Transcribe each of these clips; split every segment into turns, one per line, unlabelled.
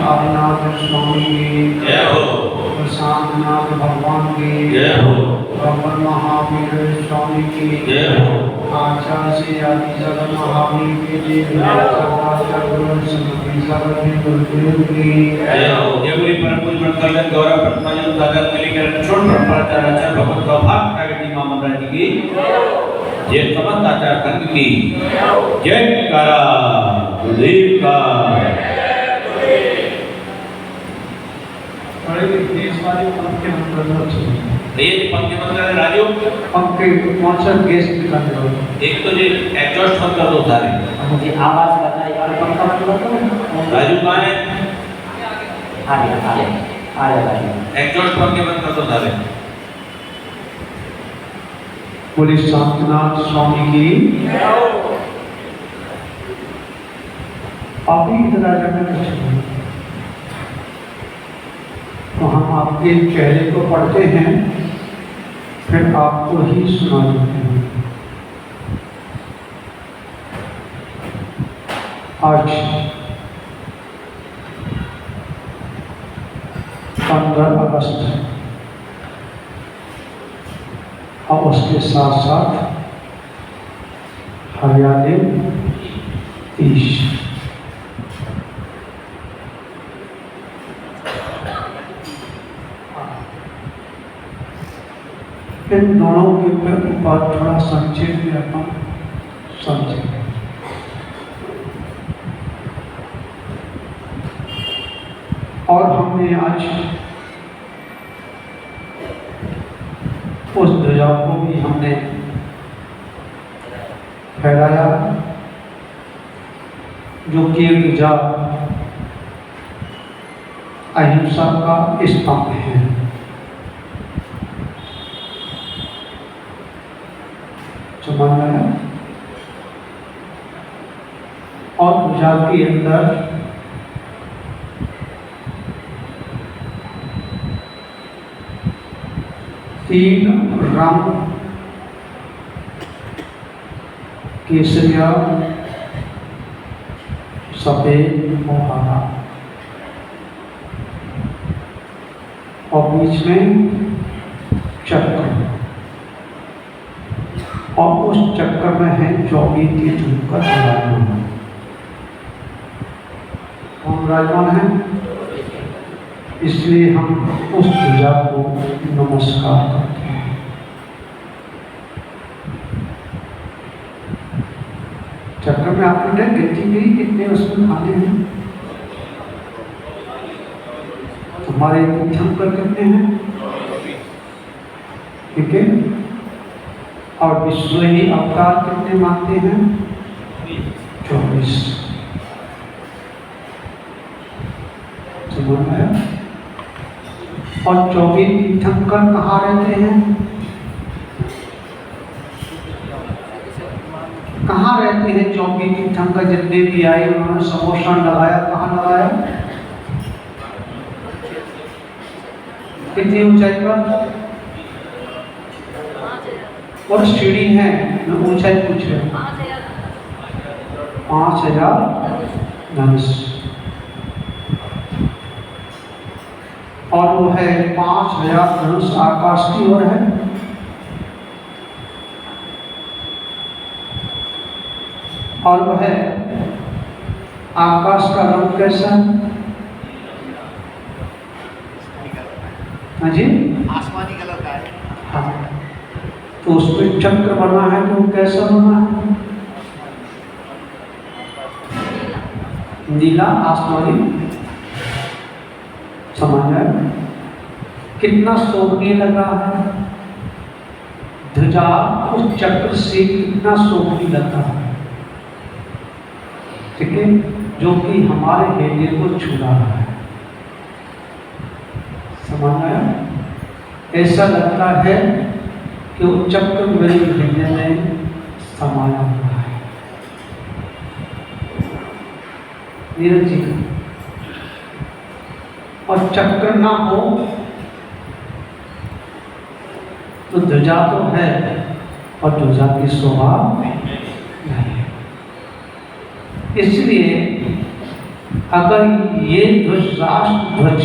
आदिनाथ स्वामी की
जय हो।
प्रशांतनाथ भगवान की
जय हो।
ब्रह्मन महावीर स्वामी की
जय हो।
आचार्य श्री आदि जगत महावीर की जय
हो। देवरी परम पूज्य ब्रह्मकर्ता गौरव पद्मजन दादा कलिकर छोड़ परंपराचार्य आचार्य भगवत सौभाग्य प्रगति मां मंडल की जय समस्त आचार्य संघ की जय कारा गुरुदेव का ये पंक्ति मंत्र राजू
पंक्ति कौन-सा गैस निकालते हो?
एक तो जी एग्जॉस्ट बंद कर दो सारे
मुझे आवाज बताइए और पंखा बंद कर दो।
राजू कहाँ है?
आ गया
एग्जॉस्ट पंखे बंद कर दो सारे।
बोले शांतनाथ स्वामी की आप ही इधर आ जाकर तो हम आपके चेहरे को पढ़ते हैं फिर आपको ही सुना देते हैं। आज 15 अगस्त और उसके साथ साथ हरियाली 30 इन दोनों के ऊपर थोड़ा संक्षेप में अपन समझेंगे। और हमने आज उस ध्वजा को भी हमने फहराया जो कि ध्वजा अहिंसा का स्तंभ है। समझ में आया? और ध्वजा के अंदर तीन रंग केसरिया सफेद और हरा और बीच में चक्र और उस चक्र में है 24 तीर्थंकर विराजमान। हम विराजमान हैं इसलिए हम उस ध्वजा को नमस्कार करते हैं। चक्र में आपने गिनती की कितने उसमें खाने हैं? हमारे तीर्थंकर कितने हैं? ठीक है। और विश्व ही अवतार कितने मानते हैं? 24। समझ में आया? और 24 तीर्थंकर कहाँ रहते हैं? कहाँ रहते हैं 24 तीर्थंकर? जितने भी आए उन्होंने समोषण लगाया, कहाँ लगाया? कितनी ऊंचाई पर? और सीढ़ी है, मैं ऊंचाई पूछ रहा हूँ। 5000 धनुष और वो है 5000 धनुष आकाश की ओर है। और वह आकाश का रंग कैसा? हाँ जी,
आसमानी कलर का है।
हाँ, तो उस पर चक्र बना है तो कैसा बना है? नीला आसमानी। समझ में? कितना शोभनीय लग रहा है ध्वजा, उस चक्र से कितना शोभनीय लग रहा है। ठीक है, जो कि हमारे हृदय को छू रहा है। समझ आया? ऐसा लगता है कि वो चक्र मेरे हृदय में समाया हुआ है। नीरज जी, और चक्र ना हो तो ध्वजा तो है और ध्वजा की शोभा नहीं है। इसलिए अगर ये ध्वज राष्ट्र ध्वज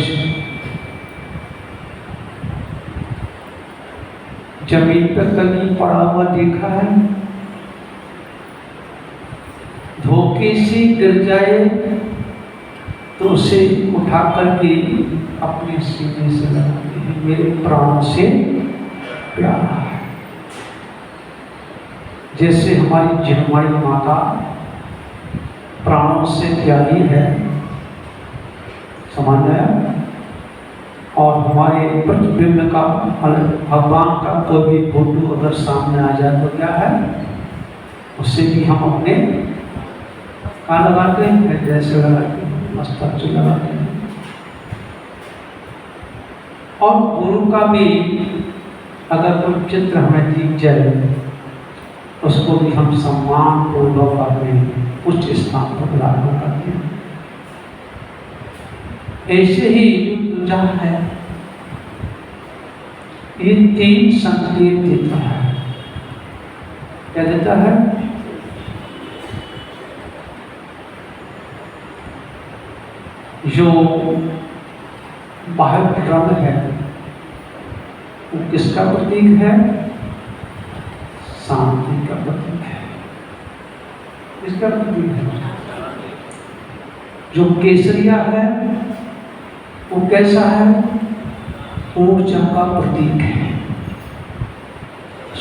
जमीन पर कभी पड़ा हुआ देखा है? धोखे से गिर जाए तो उसे उठा करके अपने सीने से लगाते हैं, मेरे प्राण से प्यारा है। जैसे हमारी जिनवाणी माता प्राणों से प्यारी है, समझ आया? और हमारे प्रतिबिंब का भगवान का कोई भी फोटो अगर सामने आ जाए तो क्या है, उससे भी हम अपने कहाँ लगाते हैं, जैसे लगाते हैं, मस्तक से लगाते हैं। और गुरु का भी अगर कोई चित्र हमें दिख जाए उसको भी हम सम्मान पूर्वक अपने उच्च स्थान पर धारण करते हैं। ऐसे ही ध्वजा है, ये 3 संकेत देता है। क्या देता है? जो बाह्य रंग है वो किसका प्रतीक है? शांति का प्रतीक है। किसका प्रतीक है? जो केसरिया है वो कैसा है? ऊर्जा का प्रतीक है,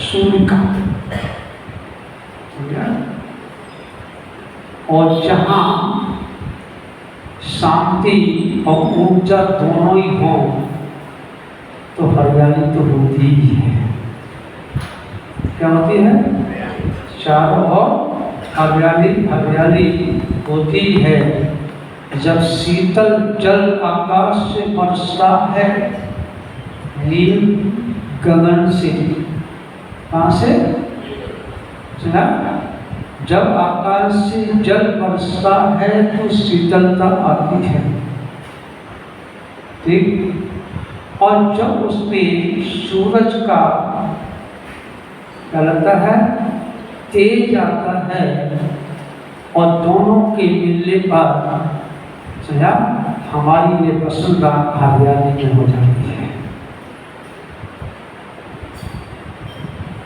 सूर्य का। और जहां शांति और ऊर्जा दोनों ही हो तो हरियाली तो होती ही है। क्या होती है? चारों ओर हरियाली होती है। जब शीतल जल आकाश से बरसता है, नील गगन से, कहां से? सुना? जब आकाश से जल बरसता है तो शीतलता आती है, ठीक? और जब उसमें सूरज का क्या लगता है? तेज आता है और दोनों के मिलने पर समझा हमारी ये वसुंधरा हरियाली में हो जाती है।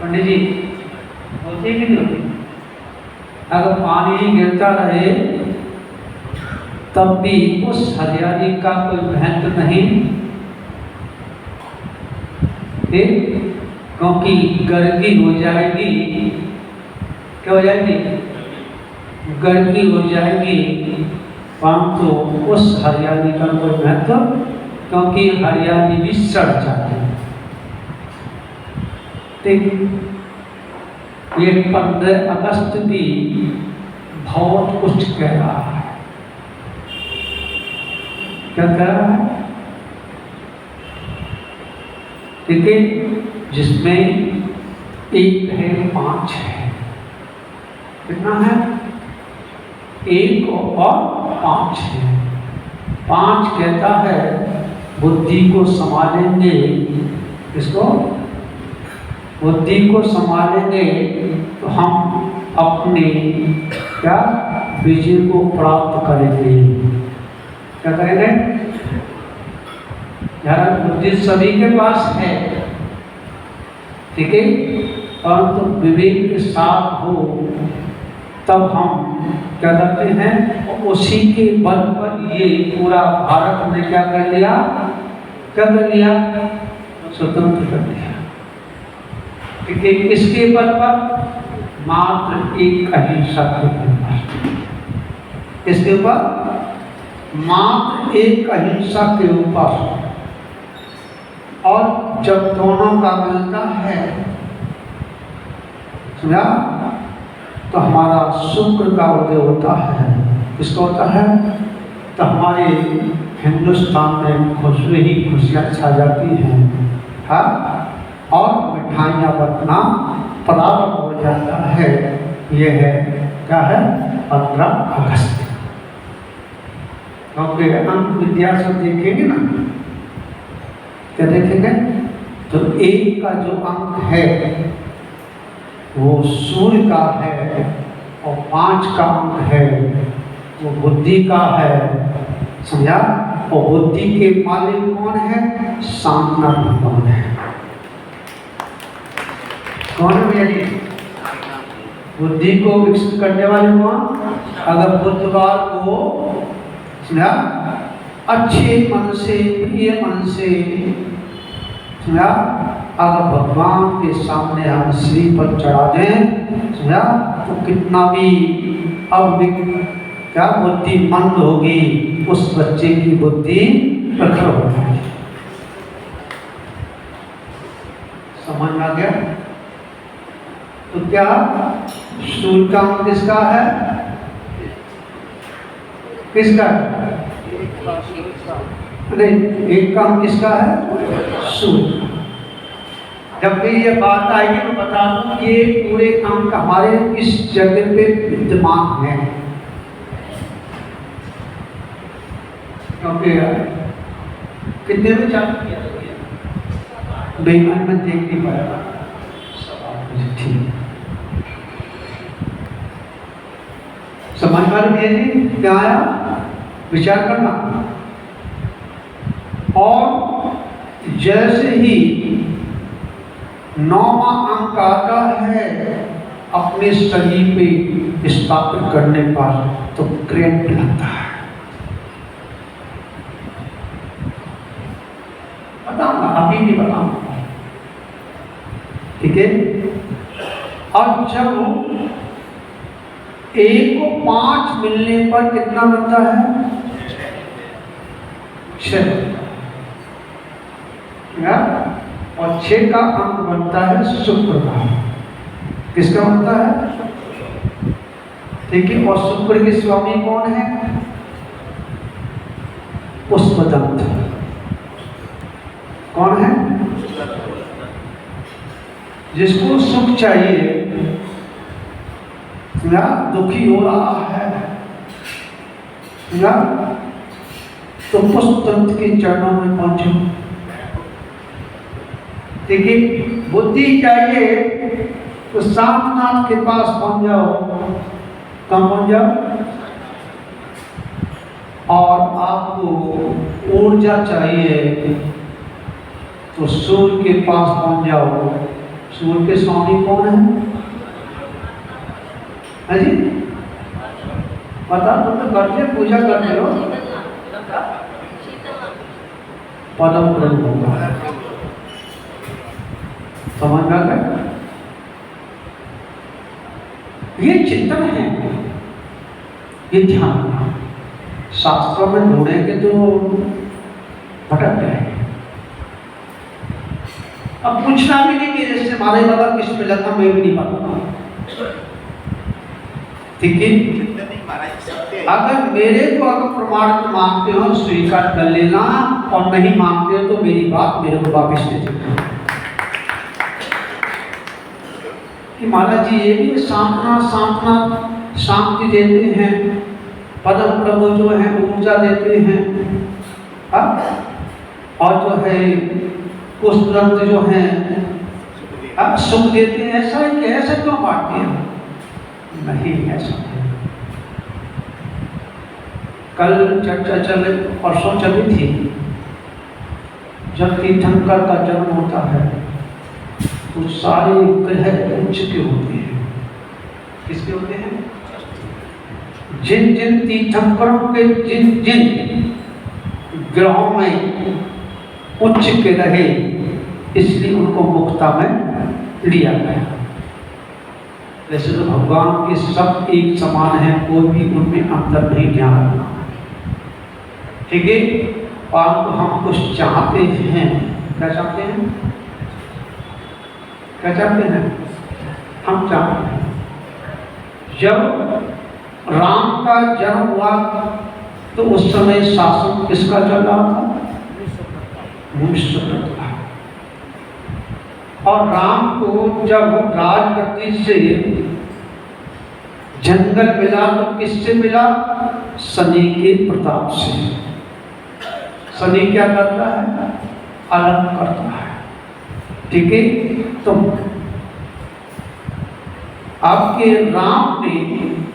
पंडित जी होती कि नहीं होती? अगर पानी गिरता रहे तब भी उस हरियाली का कोई महत्व नहीं, क्योंकि गर्मी हो जाएगी। क्या हो जाएगी? गर्मी हो जाएगी, परंतु उस हरियाली का कोई महत्व, क्योंकि हरियाली भी सड़ जाती है। ठीक, ये 15 अगस्त भी बहुत कुछ कह रहा है। क्या कह रहा है? ठीक है, जिसमें 1 है 5 है। कितना है? 1 और 5 है। 5 कहता है बुद्धि को संभालेंगे, इसको बुद्धि को संभालेंगे तो हम अपने क्या विजय को प्राप्त करेंगे। क्या करेंगे? यार बुद्धि सभी के पास है, ठीक है, परंतु विवेक के साथ हो तब हम क्या करते हैं, उसी के बल पर ये पूरा भारत ने क्या कर लिया? क्या कर लिया? स्वतंत्र कर लिया। ठीक है, इसके बल पर मात्र एक अहिंसा के ऊपर, इसके ऊपर मात्र एक अहिंसा के ऊपर। और जब दोनों का मिलता है सुना तो हमारा शुक्र का उदय होता है। किसका होता है? तो हमारे हिंदुस्तान में खुशी ही खुशियाँ छा जाती हैं, हाँ, और मिठाइयाँ बंटना प्रारंभ हो जाता है। ये है क्या है? 15 अगस्त। क्योंकि अंक विद्या से देखेंगे ना, क्या देखेंगे? तो 1 का जो अंक है वो सूर्य का है और 5 का अंक है वो बुद्धि का है समझा। और बुद्धि के मालिक कौन है? साधना भगवान है। कौन है भैया जी? बुद्धि को विकसित करने वाले कौन? अगर बुद्धवार को समझा अच्छे मन से, प्रिय मन से समझा, अगर भगवान के सामने हम श्री पर चढ़ा दें समझा, तो कितना भी अब क्या बुद्धि मंद होगी, उस बच्चे की बुद्धि प्रखर होगी। समझ में आ गया? तो क्या सूर्य का अंग किसका है? किसका है? नहीं, एक का अंग किसका है? सूर्य। जब भी ये बात आएगी तो बता दूं कि ये पूरे अंग हमारे इस जगह पे विद्यमान है, क्योंकि कितने में चालू किया बेईमान में देख नहीं पाया। ठीक समझ में क्या आया? विचार करना। और जैसे ही 9वां अंक आता है अपने शरीर पे स्थापित करने पर, तो करंट लगता है। बताऊंगा, अभी नहीं बताऊंगा, ठीक है। और जब 1 को 5 मिलने पर कितना बनता है? 6। और 6 का अंक बनता है शुक्र का। किसका बनता है? ठीक है। और शुक्र के स्वामी कौन है? पुष्पदंत। कौन है? जिसको सुख चाहिए या दुखी हो रहा है या, तो पुष्पदंत के चरणों में पहुंचो। ठीक है। बुद्धि चाहिए तो सामनाथ के पास पहुंच जाओ। कहाँ पहुंच जाओ? और आपको ऊर्जा चाहिए तो सूर्य के पास पहुंच जाओ। सूर्य के स्वामी कौन है जी? पता? तुम तो करते पूजा करते हो, परम ब्रह्म होगा। समझ में आ गया? ये चिंतन है, ये ध्यान। शास्त्रों में ढूंढेंगे तो भटक जाएंगे। अब पूछना भी नहीं मेरे से मारे वाला किस पे लगा, मैं भी नहीं पता। ठीक है। अगर मेरे को अगर प्रमाण मांगते हो स्वीकार कर लेना, और नहीं मांगते हो तो मेरी बात मेरे को वापिस ले देना कि महाराज जी ये भी सांत्वना शांति देते हैं, परम प्रभु जो है ऊर्जा देते हैं, और जो है पुष्पदंत जो है सुख देते हैं। ऐसा क्यों बांटते हैं? नहीं ऐसा। कल चर्चा चले, परसों चली थी, जब तीर्थंकर का जन्म होता है तो सारे ग्रह उच्च के होते हैं। किसके होते हैं? जिन जिन तीर्थंकरों के जिन जिन ग्रहों में उच्च के रहे, इसलिए उनको मुक्ता में लिया गया। वैसे तो भगवान के सब एक समान है, कोई भी उनमें अंतर नहीं ध्यान रखना। ठीक है। और हम कुछ चाहते हैं। क्या चाहते हैं? क्या चाहते हैं? हम चाहते हैं जब राम का जन्म हुआ तो उस समय शासन किसका चल रहा था? मुनिश्चर था। और राम को जब राजगद्दी से जंगल मिला तो किससे मिला? शनि के प्रताप से। शनि क्या करता है? अलग करता है। ठीक है। तो आपके राम ने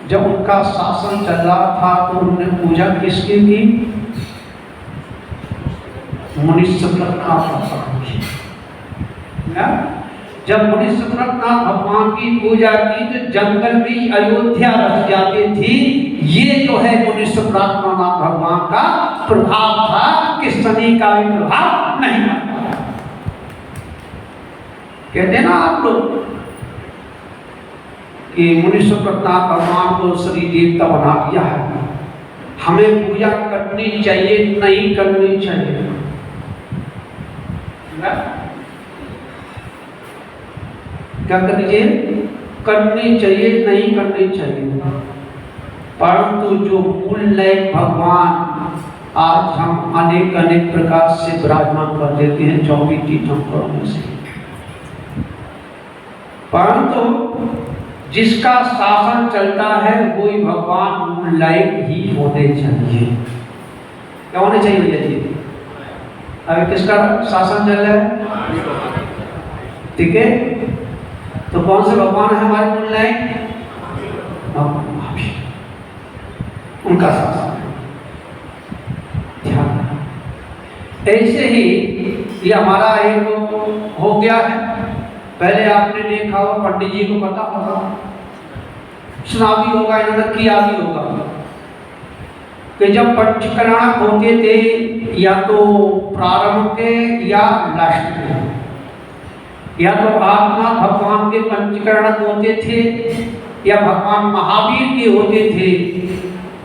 जब उनका शासन चल रहा था तो उन्होंने पूजा किसकी की? मुनीश्वरनाथ भगवान की। जब मुनीश्वरनाथ भगवान की पूजा की तो जंगल में अयोध्या रच जाती थी। ये जो है मुनीश्वरनाथ भगवान का प्रभाव था कि शनि का भी प्रभाव नहीं पड़ता। कहते ना आप लोग कि मुनीश्वरनाथ भगवान को शनि देवता बना दिया है, हमें पूजा करनी चाहिए नहीं करनी चाहिए? क्या करनी चाहिए? करनी चाहिए नहीं करनी चाहिए। परंतु जो मूल लय भगवान आज हम अनेक अनेक प्रकार से विराजमान कर देते हैं 24 तीर्थंकरों में से, परंतु जिसका शासन चलता है वही भगवान मूल लय ही होने चाहिए। क्या होने चाहिए भैया जी? अभी किसका शासन चल रहा है? ठीक है, तो कौन से भगवान है हमारे मूल लय? उनका शासन है। ध्यान, ऐसे ही ये हमारा एक हो गया है। पहले आपने देखा होगा, पंडित जी को पता होगा, सुना भी होगा, इन्होंने किया भी होगा कि जब पंचकरण होते थे या तो प्रारंभ के या लास्ट के, या तो आत्मा भगवान के पंचकरण होते थे या भगवान महावीर के होते थे,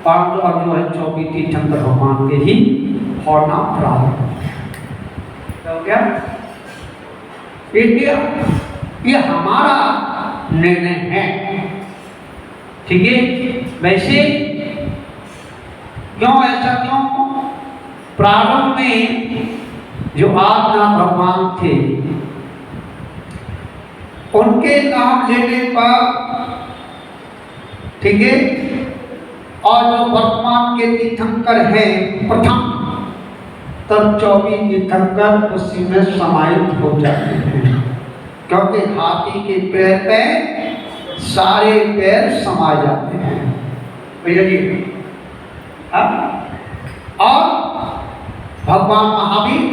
परंतु अब जो है 24 तीर्थंकर भगवान के ही होना प्रारंभ हो गया। ये हमारा निर्णय है, ठीक है। वैसे क्यों ऐसा क्यों? प्रारंभ में जो आत्मा भगवान थे उनके नाम लेने पर, ठीक है, और जो वर्तमान के तीर्थंकर हैं प्रथम, तब 24 तीर्थंकर उसी में समाहित हो जाते हैं, क्योंकि हाथी के पैर पे सारे पैर समा जाते हैं भैया जी। और भगवान महावीर,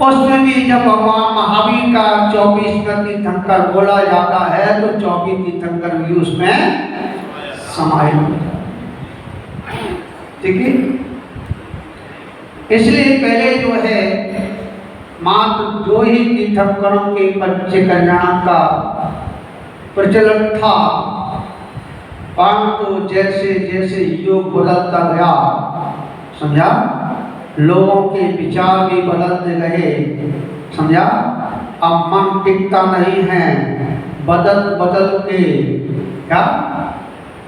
उसमें भी जब भगवान महावीर का 24 तीर्थंकर बोला जाता है तो 24 तीर्थंकर भी उसमें समाहित हो जाते हैं, ठीक है। इसलिए पहले जो है मात्र 2 ही तीर्थंकरों के पंचकल्याण का प्रचलन था, परंतु जैसे जैसे युग बदलता गया, समझा, लोगों के विचार भी बदलते गए, समझा। अब मन टिकता नहीं है, बदल बदल के क्या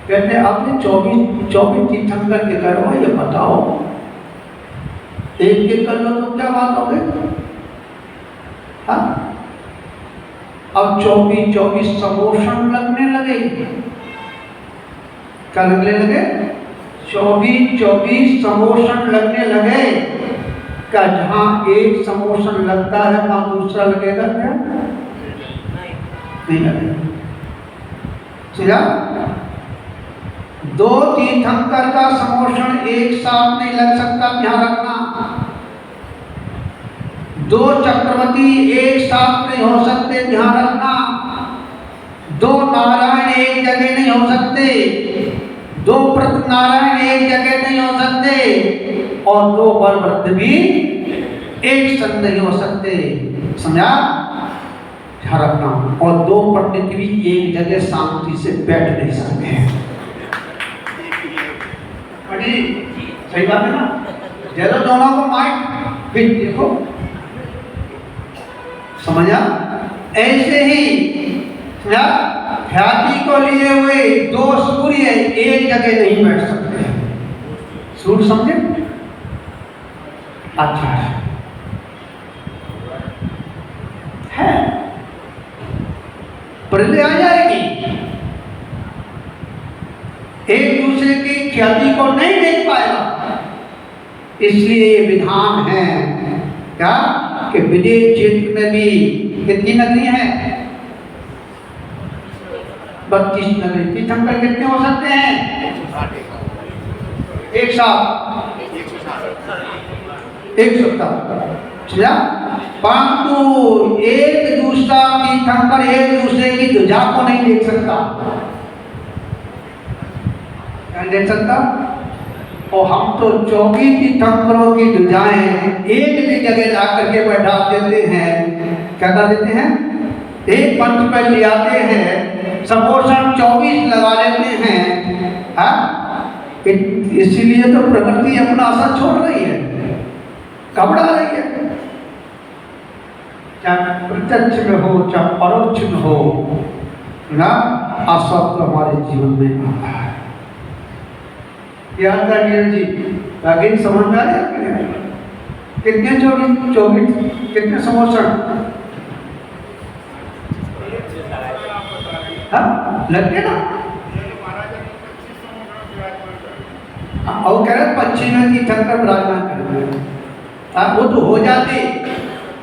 कहते हैं, आपने 24 तीर्थंकर के करो, ये बताओ, एक कर लो तो क्या बात हो गई? हाँ, अब 24 समोशन लगने लगे। क्या लगने लगे? 24 समोशन लगने लगे। क्या जहां एक समोशन लगता है वहां दूसरा लगेगा क्या? नहीं लगेगा। समझा? 2 तीर्थंकर का समोशन एक साथ नहीं लग सकता, ध्यान रखना। 2 चक्रवर्ती एक साथ नहीं हो सकते, ध्यान रखना। 2 नारायण एक जगह नहीं हो सकते, 2 नारायण एक जगह नहीं हो सकते, और 2 बलभद्र भी एक संग नहीं हो सकते, समझा? ध्यान रखना। और 2 पंडित भी एक जगह शांति से बैठ नहीं सकते। सही बात है ना? चलो दोनों को माइक फिर देखो, समझा? ऐसे ही ख्याति को लिए हुए 2 सूर्य एक जगह नहीं बैठ सकते। सूर्य समझे? अच्छा है, प्रलय आ जाएगी, एक दूसरे की ख्याति को नहीं देख पाएगा। इसलिए ये विधान है क्या कि विदेश क्षेत्र में भी कितनी नगरी है? 32 नगरी। तीर्थंकर कितने हो सकते हैं एक साथ? एक सत्ता, समझा? परंतु एक दूसरा की थंकर एक दूसरे की ध्वजा को नहीं देख सकता, नहीं देख सकता। और हम तो 24 तीर्थंकरों की ध्वजाएं एक भी जगह ला करके बैठा देते हैं। क्या कर देते हैं? एक मंच पर ले आते हैं, सपोषण 24 लगा लेते हैं। हाँ, इसीलिए तो प्रकृति अपना असर छोड़ रही है, घबरा रही है। चाहे प्रत्यक्ष में हो चाहे परोक्ष में हो ना, असत्य हमारे जीवन में आता है। याद रखिए जी, बाकी समझ में आया कितने 24 कितने सपोषण? हाँ, लगते ना। और कह रहे 25 में तीर्थंकर विराजमान कर, वो तो हो जाते,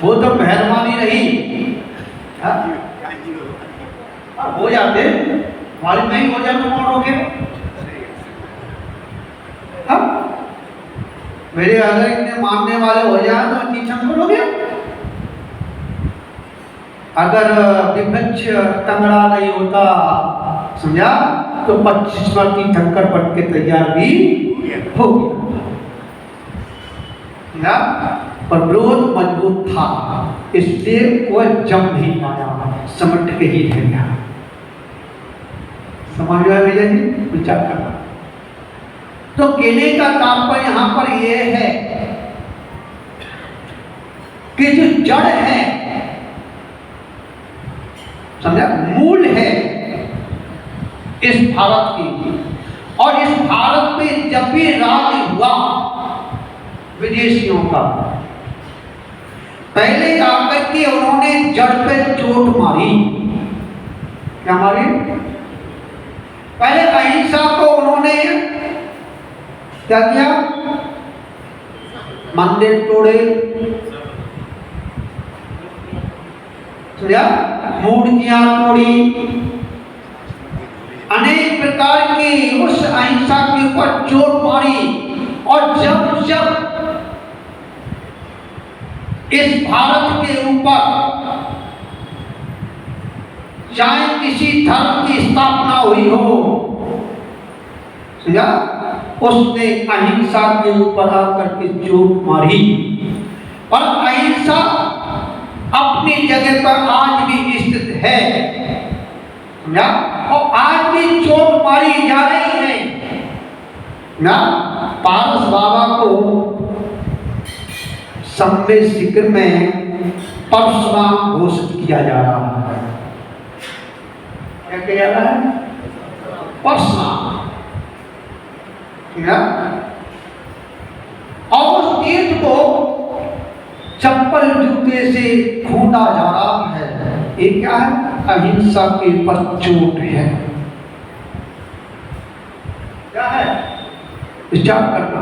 वो तो मेहरबानी रही। हाँ, हो जाते, हमारी नहीं हो जाए तो कौन रोके? हाँ, मेरे अगर इतने मानने वाले हो जाए तो तीर्थंकर हो गया। अगर विपक्ष तंगड़ा नहीं होता, समझा, तो 25वां तीर्थंकर बन के तैयार भी हो गया। पर विरोध मजबूत था, इसलिए कोई जम नहीं पाया, समट के ही रह गया। समझ में आया भैया जी? विचार करना। तो कहने का तात्पर्य यहां पर यह है कि जो जड़ है, समझा, मूल है इस भारत की, और इस भारत में जब भी राज हुआ विदेशियों का, पहले आकर के उन्होंने जड़ पे चोट मारी। क्या मारी? पहले अहिंसा को उन्होंने क्या किया? मंदिर तोड़े, मूर्तियां तोड़ी, अनेक प्रकार की उस अहिंसा के ऊपर चोट मारी। और जब जब इस भारत के ऊपर चाहे किसी धर्म की स्थापना हुई हो, समझा, उसने अहिंसा के ऊपर आकर के चोट मारी। और अहिंसा अपनी जगह पर आज भी स्थित है, समझा, और आज भी चोट मारी जा रही है ना। पारस बाबा को सम्मेद शिखर में परशुराम घोषित किया जा रहा है। क्या किया जा रहा है? परशुराम। और उस तीर्थ को चप्पल जूते से खूंदा जा रहा है। ये क्या है? अहिंसा के ऊपर चोट है। क्या है? विचार करना।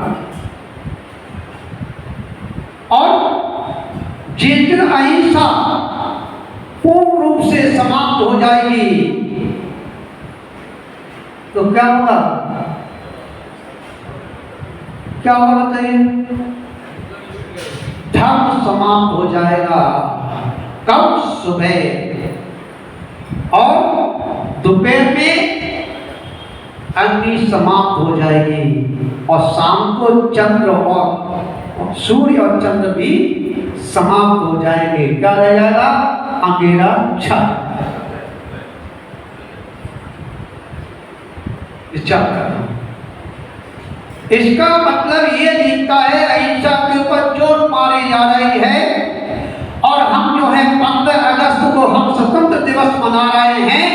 और जिस दिन अहिंसा पूर्ण रूप से समाप्त हो जाएगी तो क्या होगा? क्या होगा बताइए? धर्म समाप्त हो जाएगा। कब? सुबह, और दोपहर में अग्नि समाप्त हो जाएगी, और शाम को चंद्र और सूर्य और चंद्र भी समाप्त हो जाएंगे। क्या रह जाएगा? अंधेरा छा। विचार करना। इसका मतलब ये दिखता है अहिंसा के ऊपर चोट मारी जा रही है, और हम जो है 15 अगस्त को हम स्वतंत्र दिवस मना रहे हैं,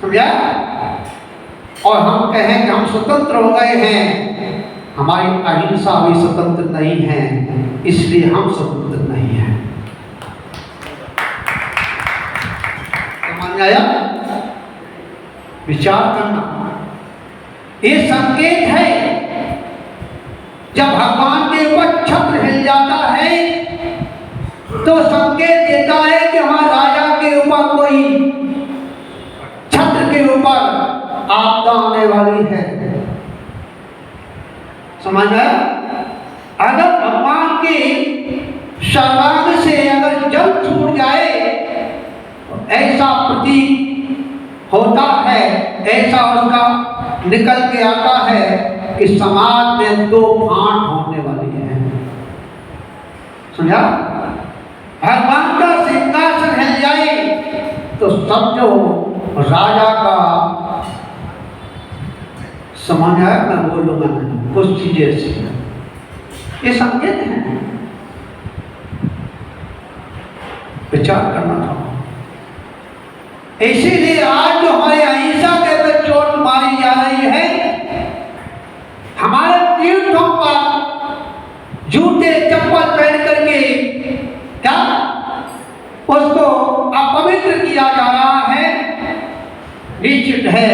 समझा, और हम कहें कि हम स्वतंत्र हो गए हैं। हमारी अहिंसा भी स्वतंत्र नहीं है, इसलिए हम स्वतंत्र नहीं हैं। समझ आया? विचार करना। ये संकेत है, जब भगवान के ऊपर छत्र हिल जाता है तो संकेत देता है कि हमारे राजा के ऊपर कोई, छत्र के ऊपर आपदा आने वाली है। समझ में? अगर भगवान के सर्वांग से अगर जल छूट जाए तो ऐसा प्रतीक होता है, ऐसा उसका निकल के आता है कि समाज में दो फांट होने वाली है। समझा? भगवान का सिंहासन हिल जाए तो समझो राजा का समझ आया, मैं बोलूंगा नहीं, कुछ चीजें ऐसी ये संकेत हैं, विचार करना था। इसीलिए आज जो हमारे अहिंसा के पे चोट मारी जा रही है, हमारे तीर्थों पर जूते चप्पल पहन करके क्या उसको अपवित्र किया जा रहा है, निश्चित है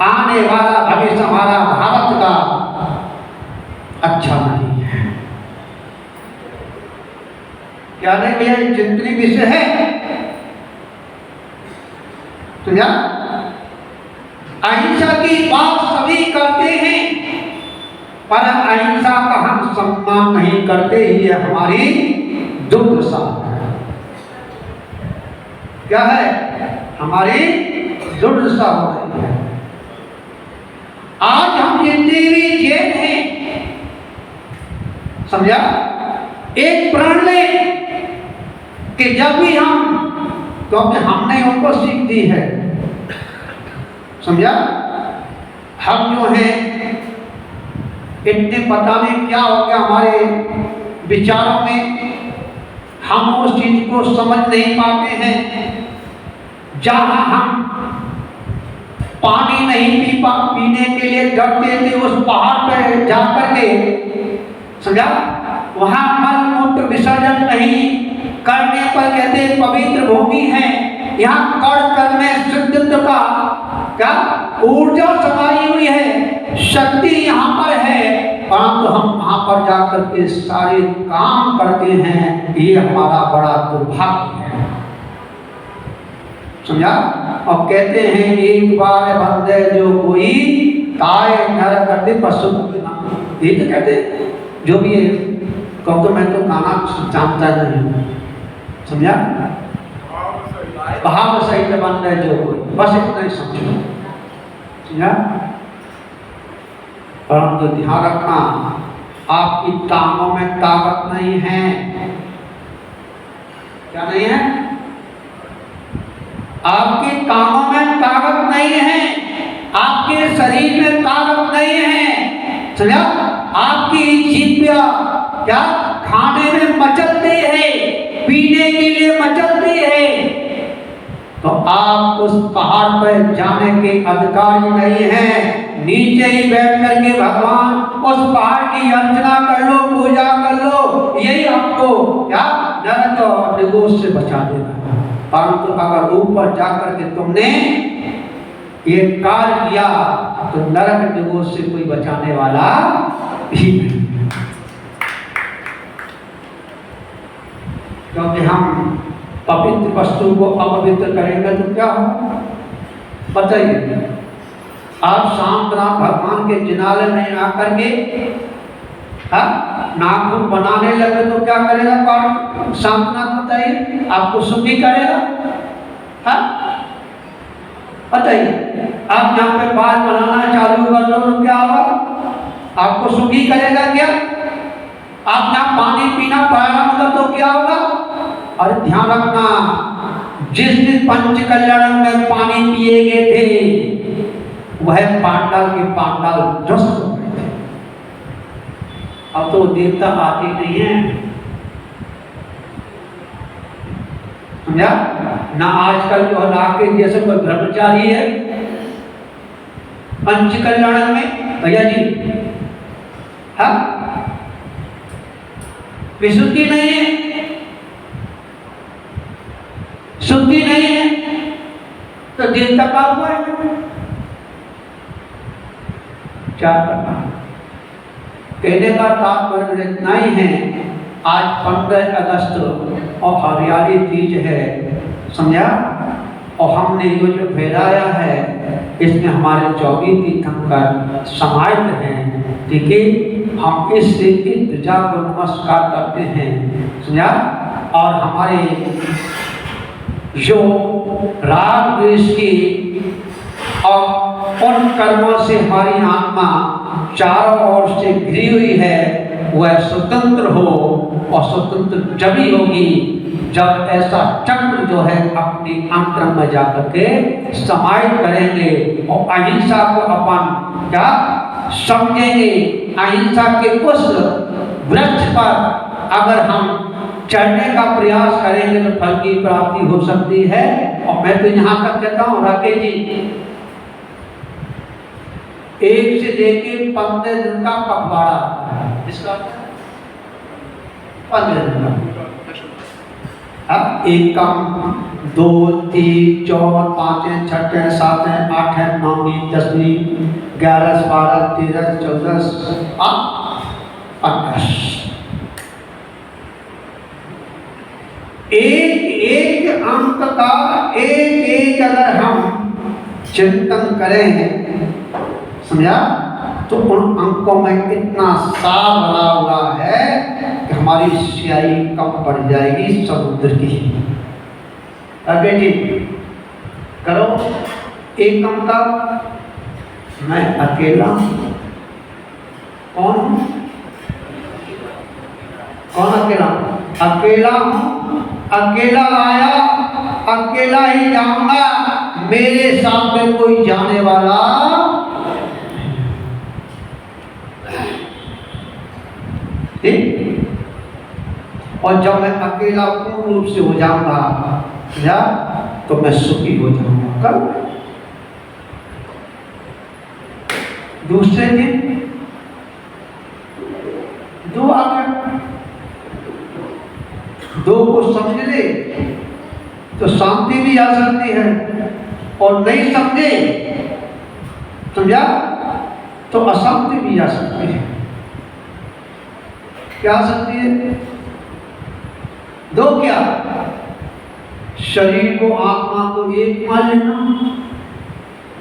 आने वाला भविष्य हमारा भारत का अच्छा नहीं है। क्या नहीं भैया, जितनी विषय है तो क्या अहिंसा की बात सभी करते हैं, पर अहिंसा का हम सम्मान नहीं करते, ये हमारी दुर्दशा है। क्या है? हमारी दुर्दशा हो रही है। आज हम जितने भी जैन हैं, समझा, एक प्रण ले कि जब भी हम, क्योंकि हमने उनको सीख दी है, समझा, हम जो हैं इतने पता नहीं क्या हो गया हमारे विचारों में, हम उस चीज को समझ नहीं पाते हैं। जहां हम पानी नहीं पीने के लिए डरते थे, उस पहाड़ पर जाकर के, समझा, वहां मल मूत्र विसर्जन नहीं करने पर कहते पवित्र भूमि है, यहाँ कण कण में शुद्धत्व का क्या ऊर्जा समाई हुई है, शक्ति यहाँ पर है, परंतु हम वहां पर जाकर के सारे काम करते हैं, ये हमारा बड़ा दुर्भाग्य है। समझा? और कहते हैं एक बार बंदे जो कोई ताए नर करते पशु, ये तो कहते जो भी है, क्योंकि मैं तो गाना जानता नहीं हूँ, समझा, भाव सहित बंदे जो कोई, बस इतना ही समझो, समझा। परंतु ध्यान रखना, आपकी टांगों में ताकत नहीं है। क्या नहीं है? आपकी टांगों में ताकत नहीं है, आपके शरीर में ताकत नहीं है, समझा। आपकी जिह्वा क्या खाने में मचलती है, पीने के लिए मचलती है, तो आप उस पहाड़ पर जाने के अधिकारी नहीं हैं। नीचे ही बैठ करके भगवान उस पहाड़ की अर्चना कर लो, पूजा कर लो, यही आपको क्या नरक और निगोष से बचा देगा। परंतु अगर ऊपर जाकर के तुमने ये कार्य किया तो नरक निगोष से कोई बचाने वाला ही नहीं, क्योंकि हम पवित्र वस्तु को अपवित्र करेंगे तो क्या होगा बताइए। आप शाम रात भगवान के जिनाले में आकर के नाखून बनाने लगे तो क्या करेगा पाठ शांतनाथ बताइए, आपको सुखी करेगा? बताइए, आप यहाँ पे बाल बनाना चालू कर दो तो क्या होगा? आपको सुखी करेगा क्या? आप यहाँ पानी पीना प्रारंभ कर दो क्या होगा? और ध्यान रखना, जिस दिन पंच कल्याण में पानी पिए गए थे वह पांडाल के पांडाल ध्वस्त हो गए थे। अब तो देवता आते नहीं है, समझा ना। आजकल जो लाके जैसे कोई ब्रह्मचारी है पंच कल्याण में, भैया जी हाँ विशुद्धि नहीं है, शुद्धि नहीं है, तो देवता का हुआ है क्या करना। कहने का तात्पर्य इतना ही है, आज 15 अगस्त और हरियाली तीज है, समझा। और हमने ये जो फहराया है इसमें हमारे 24 तीर्थंकर समाहित हैं, ठीक है। हम इस ध्वजा को नमस्कार करते हैं, समझा। और हमारे जो राग द्वेष की और उन कर्मों से हमारी आत्मा चारों ओर से घिरी हुई है, वह स्वतंत्र हो। और स्वतंत्र जब ही होगी जब ऐसा चक्र जो है अपनी अंतरंग में जाकर के समाहित करेंगे और अहिंसा को अपन क्या समझेंगे। अहिंसा के उस वृक्ष पर अगर हम चढ़ने का प्रयास करेंगे तो फल की प्राप्ति हो सकती है। और मैं तो यहाँ तक कहता हूँ राकेश जी, 1 से लेके 15 दिन का पखवाड़ा, इसका 15 दिन का। अब 1 कम 2 3 4 5 6 7 8 9 10 11 12 13 14 15। एक अंक का एक अगर हम चिंतन करें, समझा, तो उन अंकों में इतना सार भरा हुआ है कि हमारी स्याही कम पड़ जाएगी समुद्र की। अबे जी करो 1 अंक का, मैं अकेला कौन हूँ? कौन अकेला? अकेला हूँ, अकेला आया, अकेला ही जाऊंगा, मेरे साथ में कोई जाने वाला। और जब मैं अकेला पूर्ण रूप से हो जाऊंगा तो मैं सुखी हो जाऊंगा। कब? दूसरे दिन 2 आ गया, 2 को समझ ले तो शांति भी आ सकती है, और नहीं समझे समझा तो अशांति भी आ सकती है। क्या आ सकती है? 2 क्या? शरीर को आत्मा को एक मान लेना,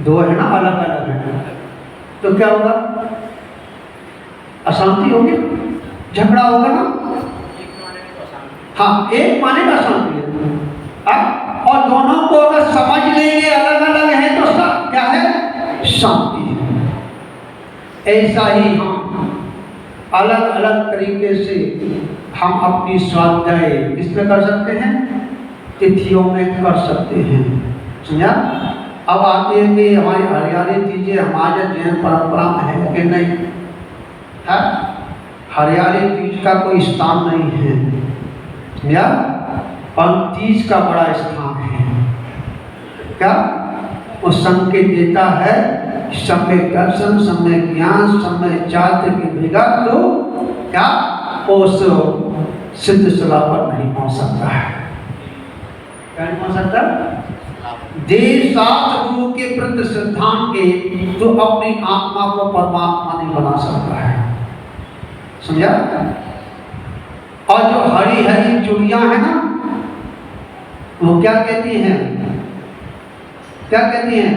2 है ना, अलग अलग है, तो क्या होगा? अशांति होगी, झगड़ा होगा ना। हाँ, एक माने का शांति है। और दोनों को अगर समझ लेंगे अलग अलग है तो सब क्या है? शांति है। ऐसा ही हम अलग अलग तरीके से हम अपनी स्वाध्याय इसमें कर सकते हैं, तिथियों में कर सकते हैं, समझा। अब आते हैं कि हमारी हरियाली चीजें हमारे जैन परंपरा में है कि नहीं है? हरियाली चीज का कोई स्थान नहीं है, या और तीज का बड़ा स्थान है। क्या वो संकेत देता है? समय दर्शन, समय ज्ञान, समय चात्र की विगत तो क्या उस सिद्ध सलाह पर नहीं पहुंच सकता है। क्या नहीं पहुंच सकता? देव शास्त्र गुरु के प्रति श्रद्धान के जो अपनी आत्मा को परमात्मा नहीं बना सकता है, समझा। और जो हरी हरी चूड़ियां हैं ना, वो क्या कहती हैं? क्या कहती हैं?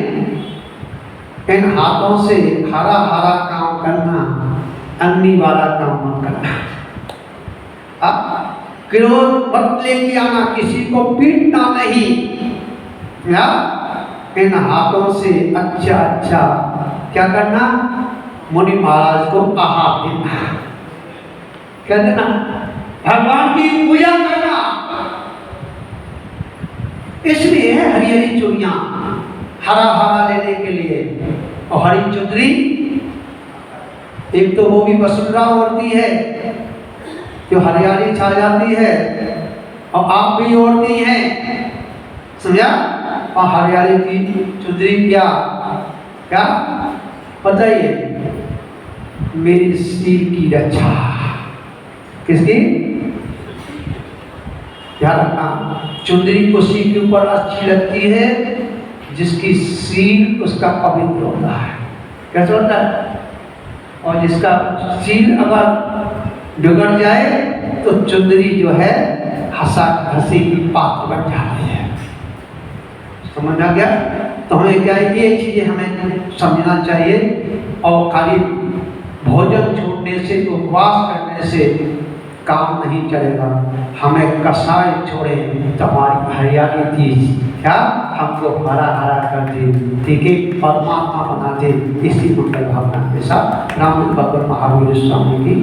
इन हाथों से हरा हरा काम करना, अग्नि वाला काम मत करना। अब क्रोध मत लेके आना, किसी को पीटना नहीं, या इन हाथों से अच्छा अच्छा क्या करना? मुनि महाराज को आहार देना, क्या देना? भगवान की पूजा करना। इसलिए हरी हरी चूड़ियां, हरा हरा लेने के लिए। और हरी चुंदरी, एक तो वो भी वसुंधरा ओढ़ती है जो हरियाली छा जाती है, और आप भी ओढ़ती हैं, समझा। और हरियाली की चुंदरी क्या क्या बताइए? मेरी सील की रक्षा। किसकी? क्या रखना? चुंदरी को सील के ऊपर अच्छी लगती है जिसकी सील उसका पवित्र होता है। कैसे होता है? और जिसका सील अगर बिगड़ जाए तो चुंदरी जो है हंसी की पात्र बन जाती है। समझ आ गया? तो हमें क्या है, ये चीजें हमें समझना चाहिए। और खाली भोजन छूट छोड़ने से, उपवास करने से काम नहीं चलेगा। हमें कसाई छोड़े तो हमारी हरियाली थी क्या हमको हरा हरा कर दे, ठीक है, परमात्मा बना दे। इसी मंगल भावना के साथ ब्राह्मण भगवान महावीर स्वामी की